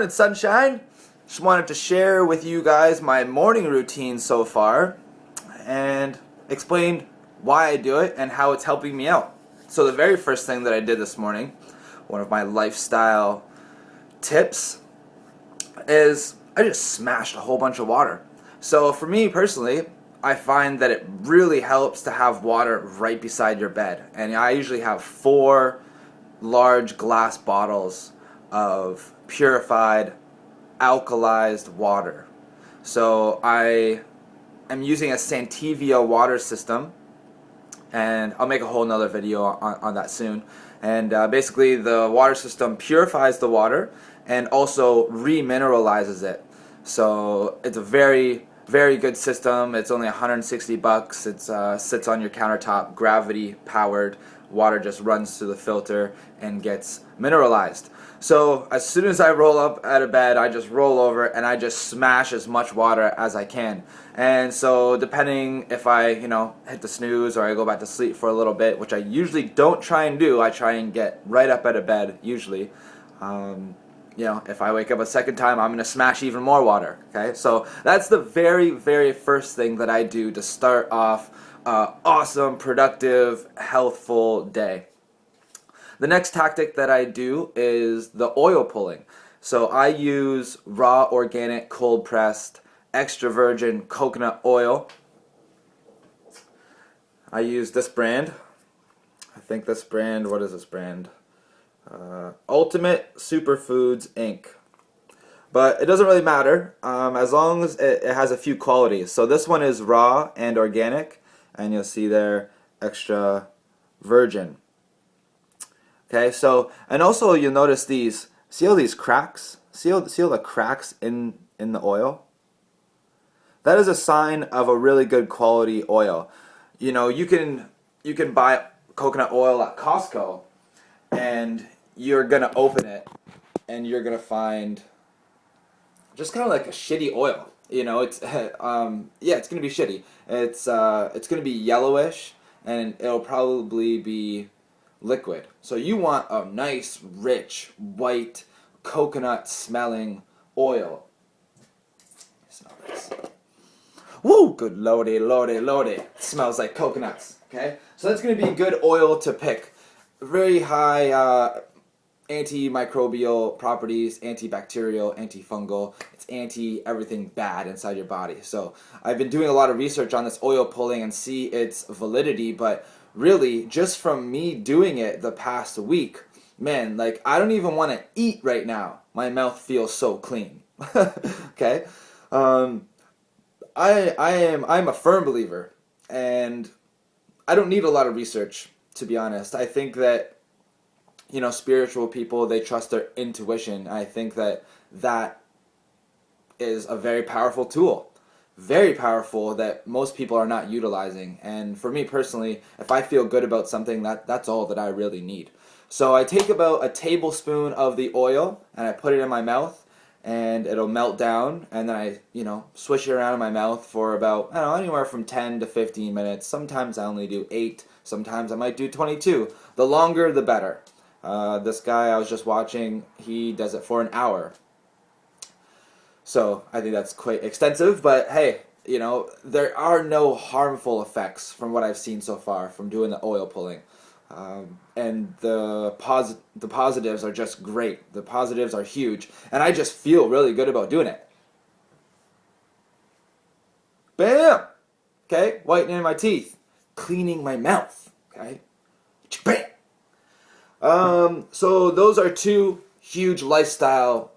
morning, sunshine. Just wanted to share with you guys my morning routine so far and explain why I do it and how it's helping me out. So the very first thing that I did this morning, one of my lifestyle tips, is I just smashed a whole bunch of water. So for me personally, I find that it really helps to have water right beside your bed. And I usually have 4 large glass bottles of purified, alkalized water. So I am using a Santivia water system, and I'll make a whole nother video on that soon. And basically the water system purifies the water and also remineralizes it. So it's a very, very good system. It's only $160. It sits on your countertop, gravity powered. Water just runs through the filter and gets mineralized. So as soon as I roll up out of bed, I just roll over and I just smash as much water as I can. And so depending if I, hit the snooze or I go back to sleep for a little bit, which I usually don't try and do, I try and get right up out of bed usually. If I wake up a second time, I'm going to smash even more water. Okay, so that's the very, very first thing that I do to start off awesome, productive, healthful day. The next tactic that I do is the oil pulling. So I use raw, organic, cold pressed, extra virgin coconut oil. I use this brand. I think this brand, what is this brand? Ultimate Superfoods Inc. But it doesn't really matter as long as it has a few qualities. So this one is raw and organic, and you'll see there extra virgin. Okay, so, and also you'll notice these, see all these cracks? See all the cracks in the oil? That is a sign of a really good quality oil. You can buy coconut oil at Costco, and you're gonna open it and you're gonna find just kind of like a shitty oil. It's it's gonna be shitty. It's gonna be yellowish and it'll probably be liquid. So you want a nice, rich, white, coconut smelling oil. Smell this. Woo! Good lordy, lordy, lordy. It smells like coconuts. Okay? So that's gonna be a good oil to pick. Very high antimicrobial properties, antibacterial, antifungal. It's anti-everything bad inside your body. So I've been doing a lot of research on this oil pulling and see its validity, but really, just from me doing it the past week, man, like I don't even want to eat right now. My mouth feels so clean. Okay? I'm a firm believer, and I don't need a lot of research, to be honest. I think that spiritual people, they trust their intuition. I think that is a very powerful tool. Very powerful that most people are not utilizing. And for me personally, if I feel good about something, that's all that I really need. So I take about a tablespoon of the oil and I put it in my mouth and it'll melt down, and then I, swish it around in my mouth for about, anywhere from 10 to 15 minutes. Sometimes I only do 8, sometimes I might do 22. The longer the better. This guy I was just watching, he does it for an hour. So I think that's quite extensive, but hey, there are no harmful effects from what I've seen so far from doing the oil pulling. And the positives are just great. The positives are huge, and I just feel really good about doing it. Bam! Okay, whitening my teeth, cleaning my mouth. Okay, bam! So those are 2 huge lifestyle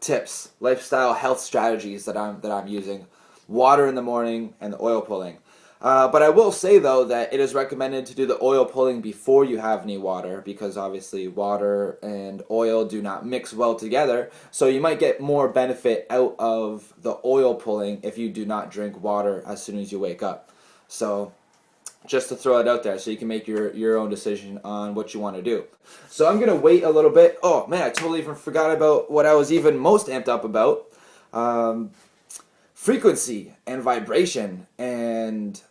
tips, lifestyle health strategies that I'm using: water in the morning and the oil pulling. But I will say though that it is recommended to do the oil pulling before you have any water, because obviously water and oil do not mix well together. So you might get more benefit out of the oil pulling if you do not drink water as soon as you wake up. So just to throw it out there so you can make your own decision on what you want to do. So I'm going to wait a little bit. Oh man, I totally even forgot about what I was even most amped up about. Frequency and vibration and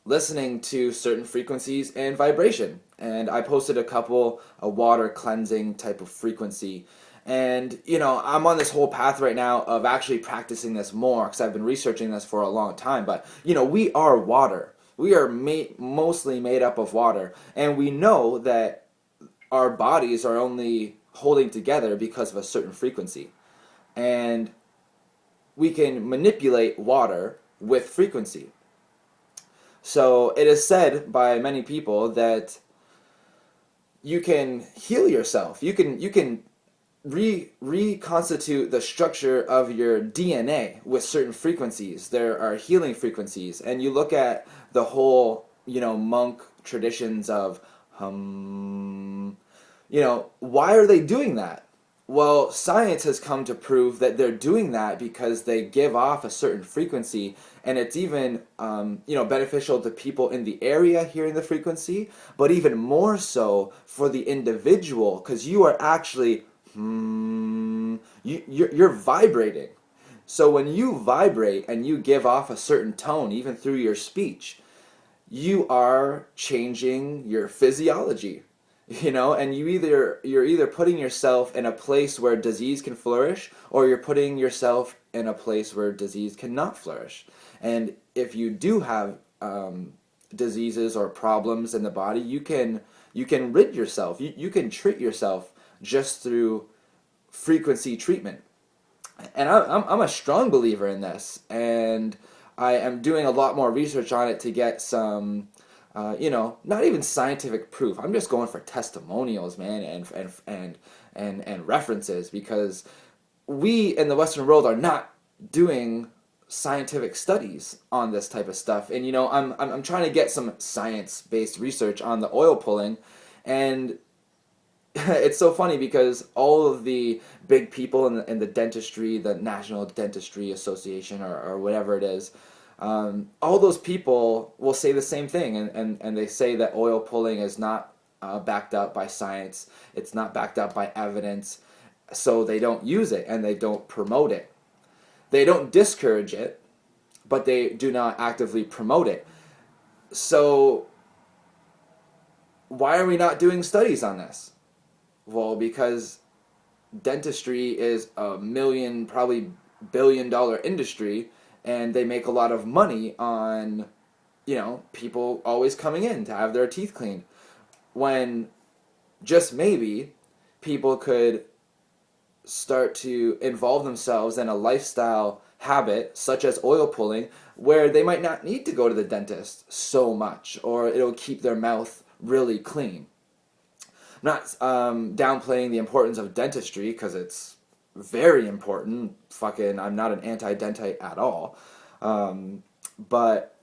listening to certain frequencies and vibration. And I posted a water cleansing type of frequency. And, I'm on this whole path right now of actually practicing this more because I've been researching this for a long time. But, we are water. We are mostly made up of water. And we know that our bodies are only holding together because of a certain frequency. And we can manipulate water with frequency. So it is said by many people that you can heal yourself. You can reconstitute the structure of your DNA with certain frequencies. There are healing frequencies, and you look at the whole, monk traditions of why are they doing that? Well, science has come to prove that they're doing that because they give off a certain frequency, and it's even beneficial to people in the area hearing the frequency, but even more so for the individual, because you are actually you're vibrating. So when you vibrate and you give off a certain tone, even through your speech, you are changing your physiology. And you're either putting yourself in a place where disease can flourish, or you're putting yourself in a place where disease cannot flourish. And if you do have diseases or problems in the body, you can rid yourself. You can treat yourself just through frequency treatment. And I'm a strong believer in this, and I am doing a lot more research on it to get some not even scientific proof. I'm just going for testimonials, man, and references, because we in the Western world are not doing scientific studies on this type of stuff. And I'm trying to get some science-based research on the oil pulling, and it's so funny because all of the big people in the dentistry, the National Dentistry Association, or whatever it is, all those people will say the same thing, and they say that oil pulling is not backed up by science, it's not backed up by evidence, so they don't use it and they don't promote it. They don't discourage it, but they do not actively promote it. So why are we not doing studies on this? Well, because dentistry is a million, probably $1 billion industry, and they make a lot of money on, people always coming in to have their teeth cleaned. When just maybe people could start to involve themselves in a lifestyle habit such as oil pulling, where they might not need to go to the dentist so much, or it'll keep their mouth really clean. I'm not downplaying the importance of dentistry, because it's very important. I'm not an anti-dentite at all. But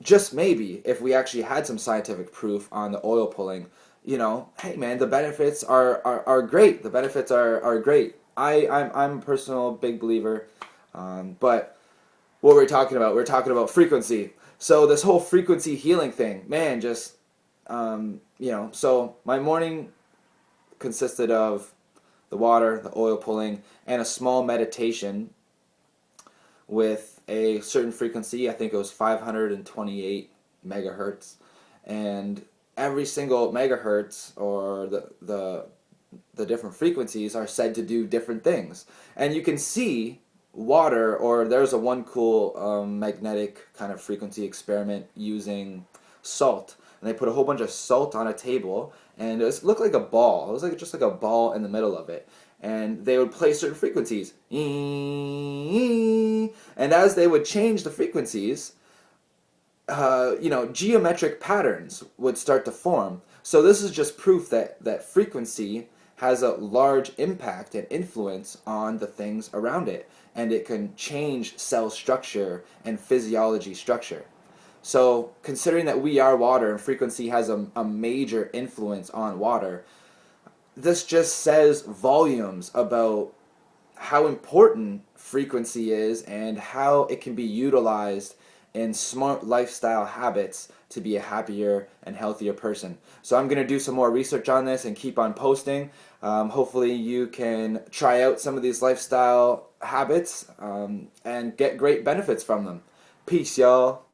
just maybe if we actually had some scientific proof on the oil pulling, hey man, the benefits are great. The benefits are great. I'm a personal big believer. But what we're talking about? We're talking about frequency. So this whole frequency healing thing, man, just so my morning consisted of the water, the oil pulling, and a small meditation with a certain frequency. I think it was 528 megahertz, and every single megahertz, or the different frequencies, are said to do different things. And you can see water, or there's one cool magnetic kind of frequency experiment using salt. And they put a whole bunch of salt on a table, and it looked like a ball. It was just like a ball in the middle of it. And they would play certain frequencies. And as they would change the frequencies, geometric patterns would start to form. So this is just proof that frequency has a large impact and influence on the things around it. And it can change cell structure and physiology structure. So considering that we are water and frequency has a major influence on water, this just says volumes about how important frequency is and how it can be utilized in smart lifestyle habits to be a happier and healthier person. So I'm going to do some more research on this and keep on posting. Hopefully you can try out some of these lifestyle habits and get great benefits from them. Peace, y'all.